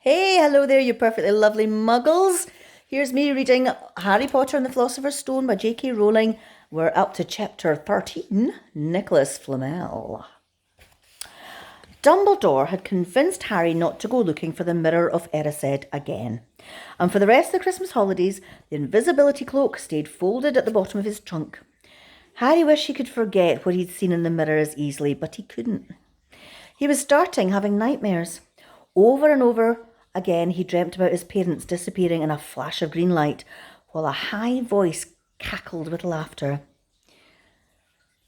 Hey, hello there, you perfectly lovely muggles. Here's me reading Harry Potter and the Philosopher's Stone by J.K. Rowling. We're up to chapter 13, Nicolas Flamel. Dumbledore had convinced Harry not to go looking for the Mirror of Erised again. And for the rest of the Christmas holidays, the invisibility cloak stayed folded at the bottom of his trunk. Harry wished he could forget what he'd seen in the mirror as easily, but he couldn't. He was starting having nightmares. Over and over again, he dreamt about his parents disappearing in a flash of green light, while a high voice cackled with laughter.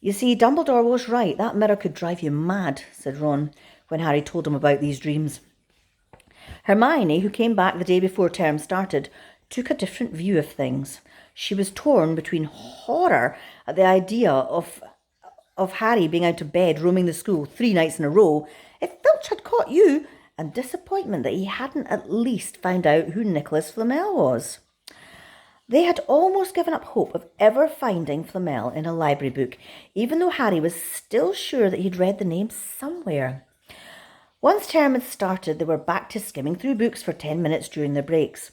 You see, Dumbledore was right. That mirror could drive you mad, said Ron, when Harry told him about these dreams. Hermione, who came back the day before term started, took a different view of things. She was torn between horror at the idea of Harry being out of bed roaming the school 3 nights in a row, if Filch had caught you, and disappointment that he hadn't at least found out who Nicolas Flamel was. They had almost given up hope of ever finding Flamel in a library book, even though Harry was still sure that he'd read the name somewhere. Once term had started, they were back to skimming through books for 10 minutes during their breaks.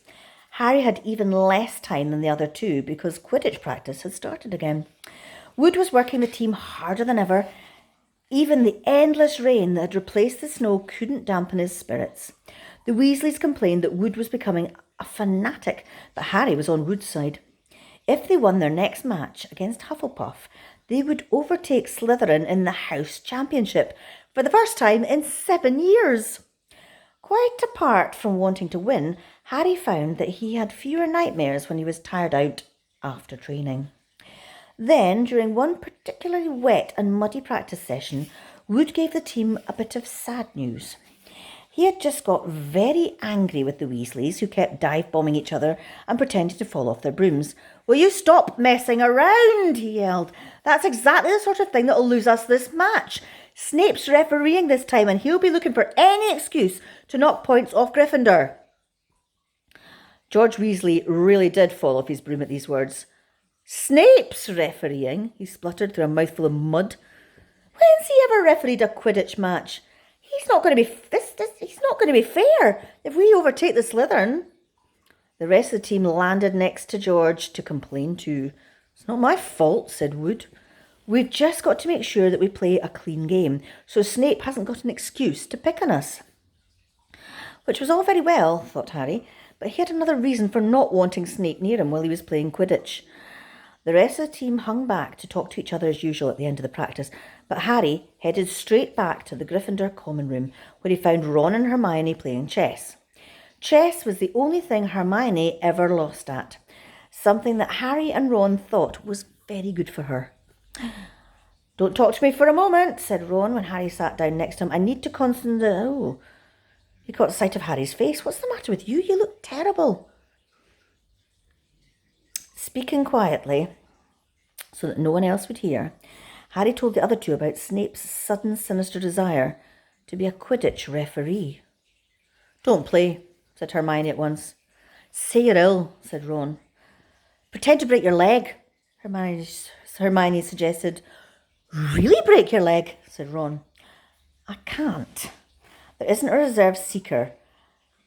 Harry had even less time than the other two because Quidditch practice had started again. Wood was working the team harder than ever. Even the endless rain that had replaced the snow couldn't dampen his spirits. The Weasleys complained that Wood was becoming a fanatic, but Harry was on Wood's side. If they won their next match against Hufflepuff, they would overtake Slytherin in the House Championship for the first time in 7 years. Quite apart from wanting to win, Harry found that he had fewer nightmares when he was tired out after training. Then, during one particularly wet and muddy practice session, Wood gave the team a bit of sad news. He had just got very angry with the Weasleys, who kept dive-bombing each other and pretending to fall off their brooms. "Will you stop messing around?" he yelled. "That's exactly the sort of thing that'll lose us this match. Snape's refereeing this time, and he'll be looking for any excuse to knock points off Gryffindor." George Weasley really did fall off his broom at these words. "Snape's refereeing?" he spluttered through a mouthful of mud. "When's he ever refereed a Quidditch match? He's not going to be fair if we overtake the Slytherin." The rest of the team landed next to George to complain too. "It's not my fault," said Wood. "We've just got to make sure that we play a clean game, so Snape hasn't got an excuse to pick on us." Which was all very well, thought Harry, but he had another reason for not wanting Snape near him while he was playing Quidditch. The rest of the team hung back to talk to each other as usual at the end of the practice, but Harry headed straight back to the Gryffindor common room, where he found Ron and Hermione playing chess. Chess was the only thing Hermione ever lost at, something that Harry and Ron thought was very good for her. "Don't talk to me for a moment," said Ron when Harry sat down next to him. "I need to concentrate." Oh, he caught sight of Harry's face. "What's the matter with you? You look terrible." Speaking quietly, so that no one else would hear, Harry told the other two about Snape's sudden sinister desire to be a Quidditch referee. "Don't play," said Hermione at once. "Say you're ill," said Ron. "Pretend to break your leg," Hermione suggested. "Really break your leg?" said Ron. "I can't. There isn't a reserve seeker.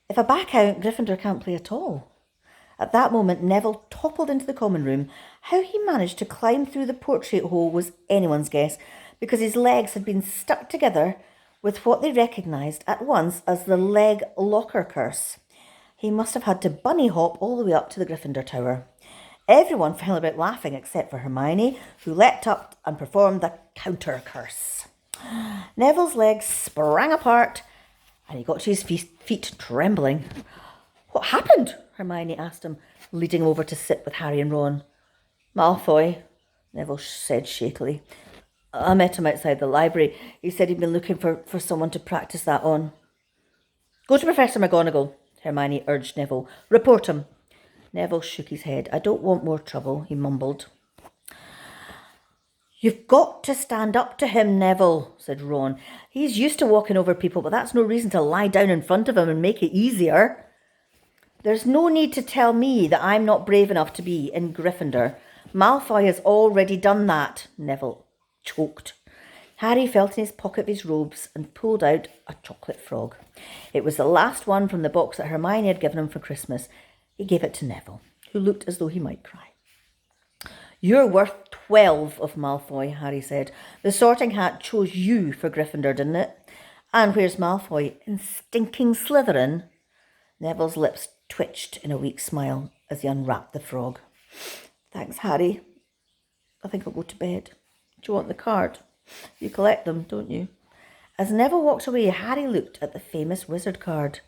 If I back out, Gryffindor can't play at all." At that moment, Neville toppled into the common room. How he managed to climb through the portrait hole was anyone's guess, because his legs had been stuck together with what they recognised at once as the leg locker curse. He must have had to bunny hop all the way up to the Gryffindor Tower. Everyone fell about laughing except for Hermione, who leapt up and performed the counter curse. Neville's legs sprang apart, and he got to his feet trembling. "What happened?" Hermione asked him, leading him over to sit with Harry and Ron. "Malfoy," Neville said shakily. "I met him outside the library. He said he'd been looking for someone to practice that on." "Go to Professor McGonagall," Hermione urged Neville. "Report him." Neville shook his head. "I don't want more trouble," he mumbled. "You've got to stand up to him, Neville," said Ron. "He's used to walking over people, but that's no reason to lie down in front of him and make it easier." "There's no need to tell me that I'm not brave enough to be in Gryffindor. Malfoy has already done that," Neville choked. Harry felt in his pocket of his robes and pulled out a chocolate frog. It was the last one from the box that Hermione had given him for Christmas. He gave it to Neville, who looked as though he might cry. "You're worth 12 of Malfoy," Harry said. "The Sorting Hat chose you for Gryffindor, didn't it? And where's Malfoy? In stinking Slytherin?" Neville's lips twitched in a weak smile as he unwrapped the frog. "Thanks, Harry. I think I'll go to bed. Do you want the card? You collect them, don't you?" As Neville walked away, Harry looked at the famous wizard card.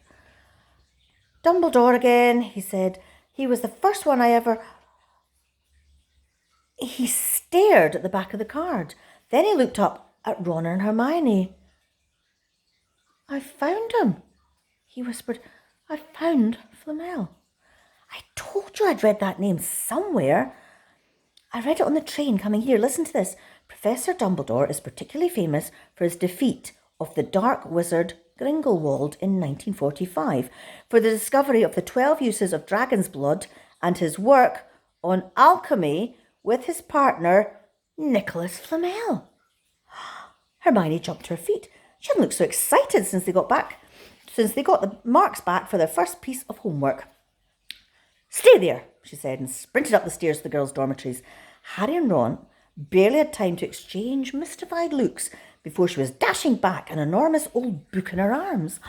"Dumbledore again," he said. "He was the first one I ever..." He stared at the back of the card. Then he looked up at Ron and Hermione. "I found him," he whispered. "I found Flamel. I told you I'd read that name somewhere. I read it on the train coming here. Listen to this. Professor Dumbledore is particularly famous for his defeat of the dark wizard Grindelwald in 1945, for the discovery of the 12 uses of dragon's blood, and his work on alchemy with his partner, Nicolas Flamel." Hermione jumped to her feet. She hadn't looked so excited since they got the marks back for their first piece of homework. "Stay there," she said, and sprinted up the stairs to the girls' dormitories. Harry and Ron barely had time to exchange mystified looks before she was dashing back, an enormous old book in her arms.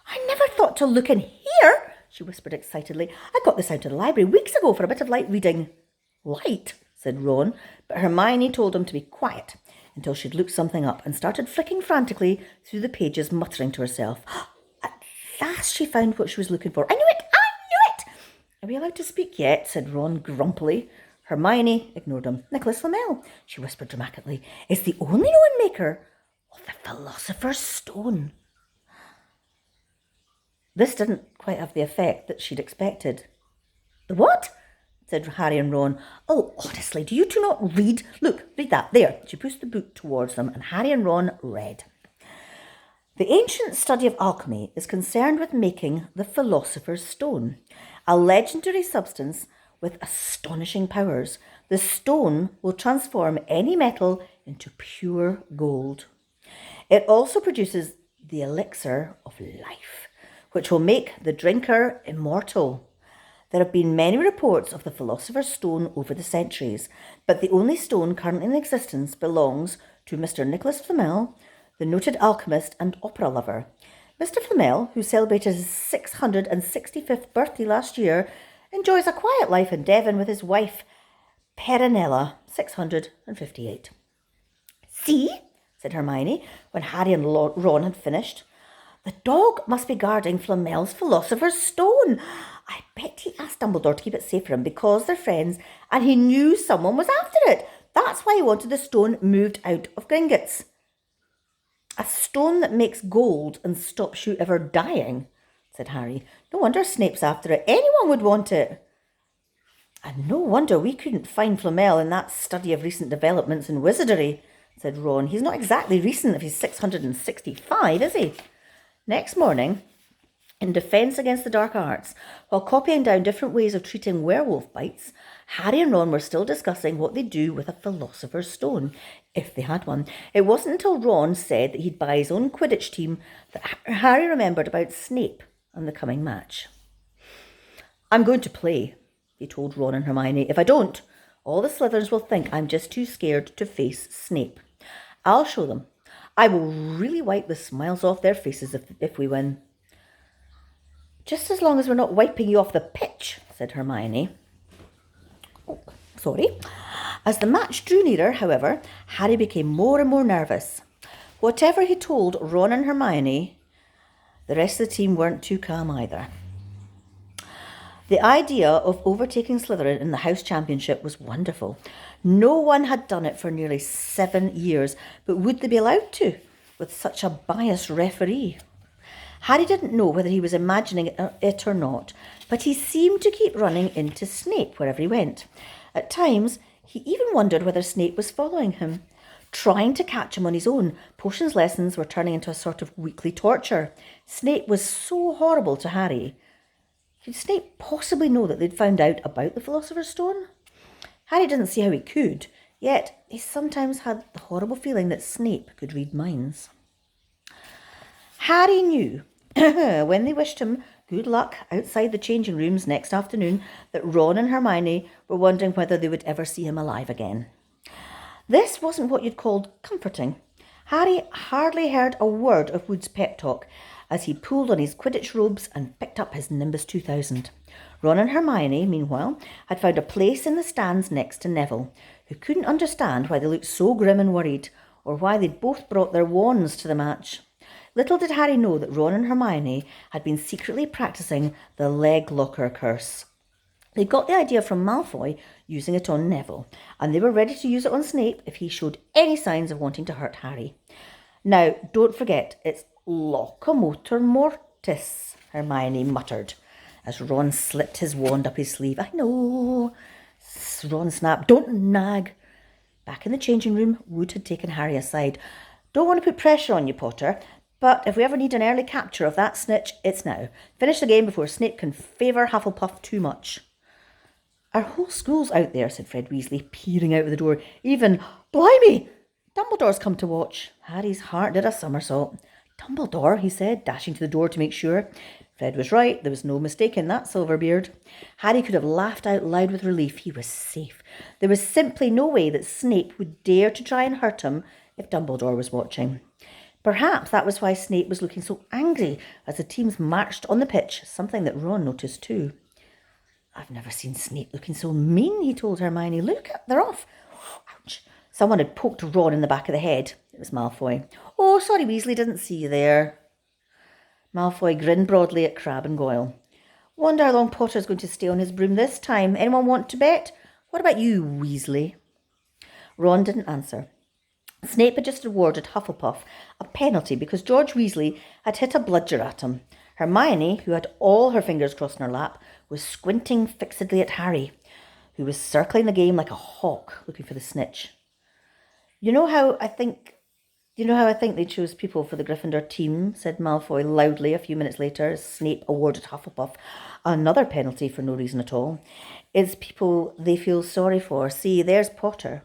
"I never thought to look in here," she whispered excitedly. "I got this out of the library weeks ago for a bit of light reading." "Light?" said Ron, but Hermione told him to be quiet until she'd looked something up and started flicking frantically through the pages, muttering to herself. At last she found what she was looking for. "I knew it! I knew it!" "Are we allowed to speak yet?" said Ron grumpily. Hermione ignored him. "Nicolas Flamel," she whispered dramatically, "is the only known maker of the Philosopher's Stone." This didn't quite have the effect that she'd expected. "The what?" said Harry and Ron. "Oh, honestly, do you two not read? Look, read that. There." She pushed the book towards them, and Harry and Ron read. "The ancient study of alchemy is concerned with making the Philosopher's Stone, a legendary substance with astonishing powers. The stone will transform any metal into pure gold. It also produces the elixir of life, which will make the drinker immortal. There have been many reports of the Philosopher's Stone over the centuries, but the only stone currently in existence belongs to Mr. Nicolas Flamel, the noted alchemist and opera lover. Mr. Flamel, who celebrated his 665th birthday last year, enjoys a quiet life in Devon with his wife, Perenella, 658. "See?" said Hermione, when Harry and Ron had finished. "The dog must be guarding Flamel's Philosopher's Stone. I bet he asked Dumbledore to keep it safe for him because they're friends and he knew someone was after it. That's why he wanted the stone moved out of Gringotts." "A stone that makes gold and stops you ever dying," said Harry. "No wonder Snape's after it. Anyone would want it." "And no wonder we couldn't find Flamel in that study of recent developments in wizardry," said Ron. "He's not exactly recent if he's 665, is he?" Next morning, in defence against the dark arts, while copying down different ways of treating werewolf bites, Harry and Ron were still discussing what they'd do with a Philosopher's Stone, if they had one. It wasn't until Ron said that he'd buy his own Quidditch team that Harry remembered about Snape and the coming match. "I'm going to play," he told Ron and Hermione. "If I don't, all the Slytherins will think I'm just too scared to face Snape. I'll show them. I will really wipe the smiles off their faces if we win." "Just as long as we're not wiping you off the pitch," said Hermione. "Oh, sorry." As the match drew nearer, however, Harry became more and more nervous. Whatever he told Ron and Hermione, the rest of the team weren't too calm either. The idea of overtaking Slytherin in the House Championship was wonderful. No one had done it for nearly 7 years, but would they be allowed to, with such a biased referee? Harry didn't know whether he was imagining it or not, but he seemed to keep running into Snape wherever he went. At times, he even wondered whether Snape was following him, trying to catch him on his own. Potions lessons were turning into a sort of weekly torture. Snape was so horrible to Harry. Could Snape possibly know that they'd found out about the Philosopher's Stone? Harry didn't see how he could. Yet he sometimes had the horrible feeling that Snape could read minds. Harry knew, when they wished him good luck outside the changing rooms next afternoon, that Ron and Hermione were wondering whether they would ever see him alive again. This wasn't what you'd called comforting. Harry hardly heard a word of Wood's pep talk as he pulled on his Quidditch robes and picked up his Nimbus 2000. Ron and Hermione, meanwhile, had found a place in the stands next to Neville, who couldn't understand why they looked so grim and worried, or why they'd both brought their wands to the match. Little did Harry know that Ron and Hermione had been secretly practicing the leg locker curse. They got the idea from Malfoy using it on Neville, and they were ready to use it on Snape if he showed any signs of wanting to hurt Harry. Now, don't forget, it's locomotor mortis, Hermione muttered, as Ron slipped his wand up his sleeve. I know, Ron snapped. Don't nag. Back in the changing room, Wood had taken Harry aside. Don't want to put pressure on you, Potter, but if we ever need an early capture of that snitch, it's now. Finish the game before Snape can favour Hufflepuff too much. Our whole school's out there, said Fred Weasley, peering out of the door. Even, blimey, Dumbledore's come to watch. Harry's heart did a somersault. Dumbledore, he said, dashing to the door to make sure. Fred was right. There was no mistaking that Silverbeard. Harry could have laughed out loud with relief. He was safe. There was simply no way that Snape would dare to try and hurt him if Dumbledore was watching. Perhaps that was why Snape was looking so angry as the teams marched on the pitch, something that Ron noticed too. I've never seen Snape looking so mean, he told Hermione. Look, they're off. Ouch. Someone had poked Ron in the back of the head. It was Malfoy. Oh, sorry, Weasley, didn't see you there. Malfoy grinned broadly at Crabbe and Goyle. Wonder how long Potter's going to stay on his broom this time. Anyone want to bet? What about you, Weasley? Ron didn't answer. Snape had just awarded Hufflepuff a penalty because George Weasley had hit a bludger at him. Hermione, who had all her fingers crossed in her lap, was squinting fixedly at Harry, who was circling the game like a hawk looking for the snitch. You know how I think they chose people for the Gryffindor team, said Malfoy loudly a few minutes later as Snape awarded Hufflepuff another penalty for no reason at all. It's people they feel sorry for. See, there's Potter,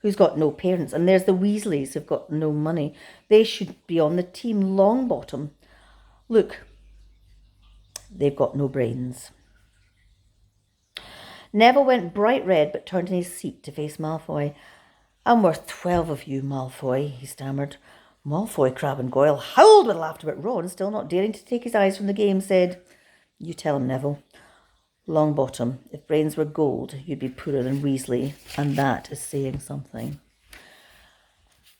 who's got no parents, and there's the Weasleys who've got no money. They should be on the team Longbottom. Look, they've got no brains. Neville went bright red but turned in his seat to face Malfoy. I'm worth 12 of you, Malfoy, he stammered. Malfoy, Crabbe and Goyle howled with laughter, but Ron, still not daring to take his eyes from the game, said, You tell him, Neville. Longbottom, if brains were gold, you'd be poorer than Weasley, and that is saying something.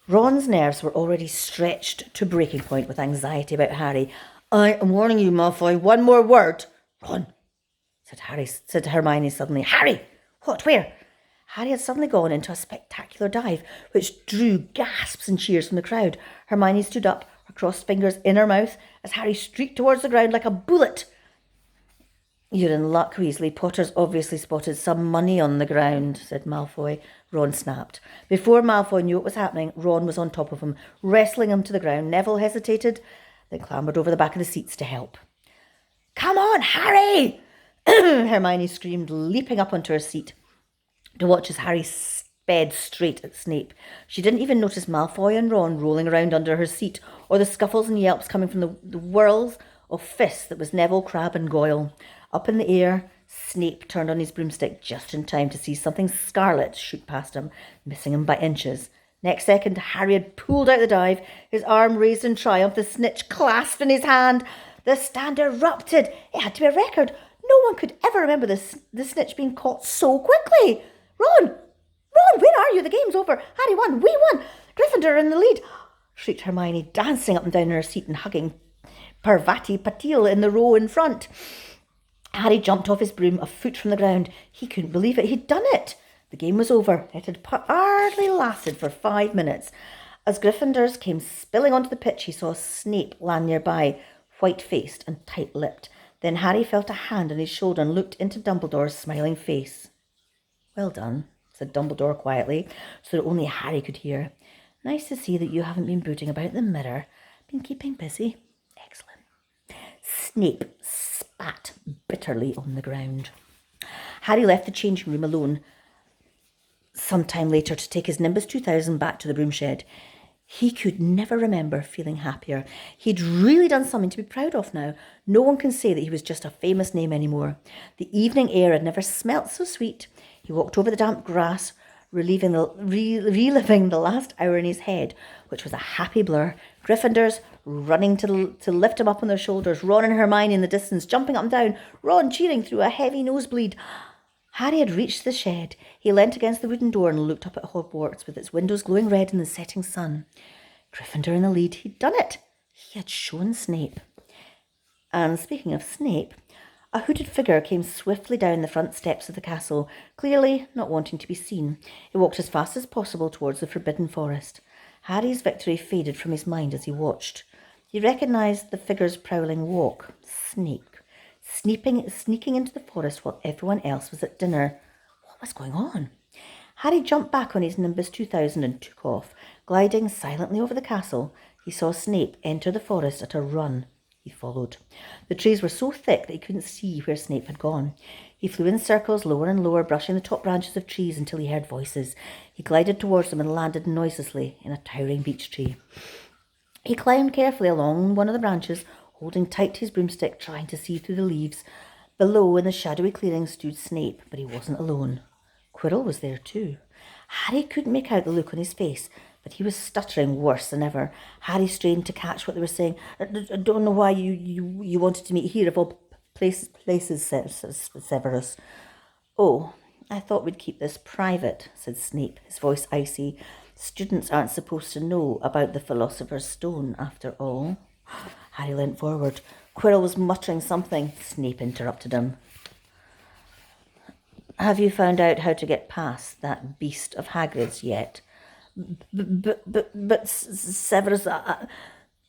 Ron's nerves were already stretched to breaking point with anxiety about Harry. I am warning you, Malfoy, one more word. Ron, said Hermione suddenly. Harry! What, where? Harry had suddenly gone into a spectacular dive, which drew gasps and cheers from the crowd. Hermione stood up, her crossed fingers in her mouth, as Harry streaked towards the ground like a bullet. You're in luck, Weasley. Potter's obviously spotted some money on the ground, said Malfoy. Ron snapped. Before Malfoy knew what was happening, Ron was on top of him, wrestling him to the ground. Neville hesitated, then clambered over the back of the seats to help. Come on, Harry! Hermione screamed, leaping up onto her seat to watch as Harry sped straight at Snape. She didn't even notice Malfoy and Ron rolling around under her seat, or the scuffles and yelps coming from the whirls of fists that was Neville, Crabbe and Goyle. Up in the air, Snape turned on his broomstick just in time to see something scarlet shoot past him, missing him by inches. Next second, Harry had pulled out the dive, his arm raised in triumph, the snitch clasped in his hand. The stand erupted. It had to be a record. No one could ever remember the snitch being caught so quickly. Ron, where are you? The game's over. Harry won. We won. Gryffindor are in the lead, shrieked Hermione, dancing up and down in her seat and hugging Parvati Patil in the row in front. Harry jumped off his broom a foot from the ground. He couldn't believe it. He'd done it. The game was over. It had hardly lasted for 5 minutes. As Gryffindors came spilling onto the pitch, he saw Snape land nearby, white-faced and tight-lipped. Then Harry felt a hand on his shoulder and looked into Dumbledore's smiling face. Well done, said Dumbledore quietly, so that only Harry could hear. Nice to see that you haven't been booting about the mirror. Been keeping busy. Excellent. Snape spat bitterly on the ground. Harry left the changing room alone, some time later to take his Nimbus 2000 back to the broom shed. He could never remember feeling happier. He'd really done something to be proud of now. No one can say that he was just a famous name anymore. The evening air had never smelt so sweet. He walked over the damp grass, reliving the last hour in his head, which was a happy blur. Gryffindors running to lift him up on their shoulders, Ron and Hermione in the distance, jumping up and down, Ron cheering through a heavy nosebleed. Harry had reached the shed. He leant against the wooden door and looked up at Hogwarts with its windows glowing red in the setting sun. Gryffindor in the lead. He'd done it. He had shown Snape. And speaking of Snape, a hooded figure came swiftly down the front steps of the castle, clearly not wanting to be seen. He walked as fast as possible towards the Forbidden Forest. Harry's victory faded from his mind as he watched. He recognised the figure's prowling walk. Snape. Sneaking into the forest while everyone else was at dinner. What was going on? Harry jumped back on his Nimbus 2000 and took off. Gliding silently over the castle, he saw Snape enter the forest at a run. He followed. The trees were so thick that he couldn't see where Snape had gone. He flew in circles lower and lower, brushing the top branches of trees until he heard voices. He glided towards them and landed noiselessly in a towering beech tree. He climbed carefully along one of the branches, holding tight to his broomstick, trying to see through the leaves. Below, in the shadowy clearing, stood Snape, but he wasn't alone. Quirrell was there too. Harry couldn't make out the look on his face, but he was stuttering worse than ever. Harry strained to catch what they were saying. I don't know why you wanted to meet here of all places, Severus. Oh, I thought we'd keep this private, said Snape, his voice icy. Students aren't supposed to know about the Philosopher's Stone, after all. Harry leant forward. Quirrell was muttering something. Snape interrupted him. Have you found out how to get past that beast of Hagrid's yet? But Severus,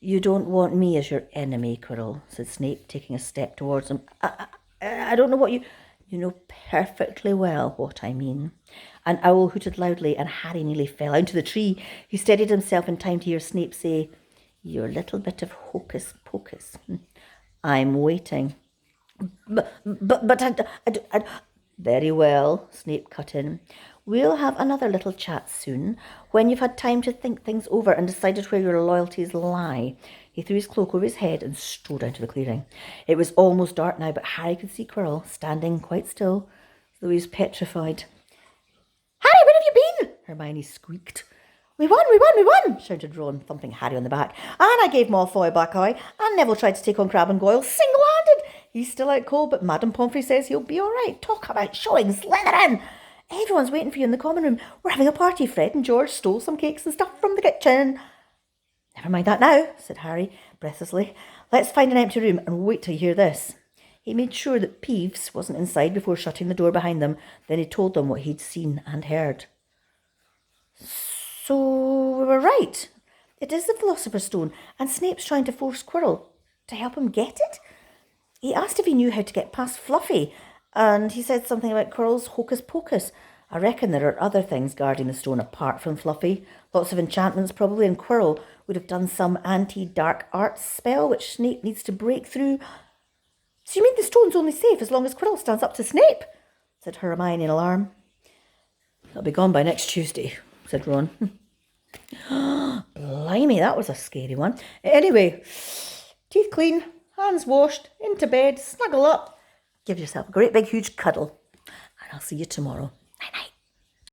you don't want me as your enemy, Quirrell, said Snape, taking a step towards him. I don't know what you... You know perfectly well what I mean. An owl hooted loudly, and Harry nearly fell into the tree. He steadied himself in time to hear Snape say, Your little bit of hocus pocus. I'm waiting. But I... Very well, Snape cut in. We'll have another little chat soon, when you've had time to think things over and decided where your loyalties lie. He threw his cloak over his head and strode out of the clearing. It was almost dark now, but Harry could see Quirrell standing quite still, though he was petrified. Harry, where have you been? Hermione squeaked. We won, shouted Ron, thumping Harry on the back. And I gave Malfoy a black eye, and Neville tried to take on Crabbe and Goyle single-handed. He's still out cold, but Madame Pomfrey says he'll be all right. Talk about showing Slytherin. Everyone's waiting for you in the common room. We're having a party. Fred and George stole some cakes and stuff from the kitchen. Never mind that now, said Harry breathlessly. Let's find an empty room and wait till you hear this. He made sure that Peeves wasn't inside before shutting the door behind them. Then he told them what he'd seen and heard. So we were right. It is the Philosopher's Stone, and Snape's trying to force Quirrell to help him get it. He asked if he knew how to get past Fluffy, and he said something about Quirrell's hocus pocus. I reckon there are other things guarding the stone apart from Fluffy. Lots of enchantments probably, and Quirrell would have done some anti-dark arts spell which Snape needs to break through. So you mean the stone's only safe as long as Quirrell stands up to Snape? Said Hermione in alarm. It'll be gone by next Tuesday, said Ron. Blimey, that was a scary one. Anyway, teeth clean, hands washed, into bed, snuggle up, give yourself a great big huge cuddle, and I'll see you tomorrow.